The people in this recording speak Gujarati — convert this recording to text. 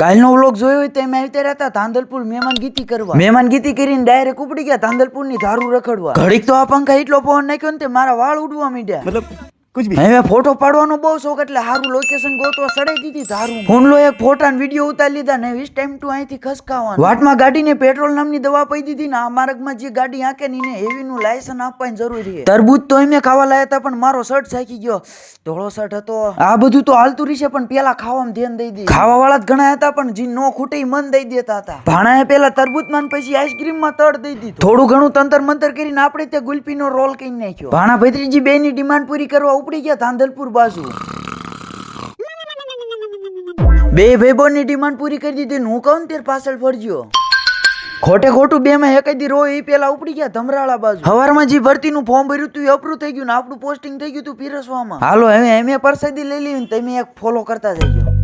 કાલનો વ્લોગ જોયો હોય તો એમ આવતા રહેતા તાંદલપુર મહેમાનગીતી કરીને ડાયરેક્ટ ઉપડી ગયા તાંદલપુર ની ધારું રખડવા. ઘડીક તો આ પંખા એટલો પવન નાખ્યો ને તે મારા વાળ ઉડવા માંડ્યા. મતલબ હવે ફોટો પાડવાનો બહુ શોખ એટલે સારું લોકેશન ગોતવા સડાઈ દીધી ધારું. ફોનલો એક ફોટા ને વિડીયો ઉતારી લીધા ને વીસ ટાઈમ ટુ અહીંથી ખસકાવાનું. વાટમાં ગાડીને પેટ્રોલ નામની દવા પી દીધી ને આ માર્ગમાં જે ગાડી હાંકે ને હેવી નું લાયસન્સ આપવાની જરૂરી છે. તરબૂચ તો એમે ખાવા લાયા હતા પણ મારો શર્ટ સાકી ગયો. ધોળો શર્ટ હતો. આ બધું તો હાલતું રહેશે પણ પેલા ખાવામાં ધ્યાન દઈ દે. ખાવા વાળા જ ઘણા હતા પણ જે નો ખૂટે મન દઈ દેતા હતા. ભાણાએ પેલા તરબૂચમાં પછી આઈસ્ક્રીમ માં તળ દઈ દીધું. થોડું ઘણું તંતર મંતર કરીને આપણે તે ગુલ્ફીનો રોલ કરી નાખ્યો. ભાણા ભત્રીજી બે ની ડિમાન્ડ પૂરી કરવા ઉપડી ગયા તાંદલપુર બાજુ. બે ભાઈબો ની ડિમાન્ડ પૂરી કરી દીધી. હું કહું ત્યારે પાછળ ફરજો. ખોટે ખોટું બે માં હેકાદી રો એ પેલા ઉપડી ગયા ધમરાળા બાજુ. હવારમાં જે ભરતી નું ફોર્મ ભર્યું તું એ અપ્રૂવ થઈ ગયું ને આપણું પોસ્ટિંગ થઈ ગયું તું પીરસવામાં. હાલો હવે એમ પરસાદી લઈ લેવી ને તમે એક ફોલો કરતા જઈજો.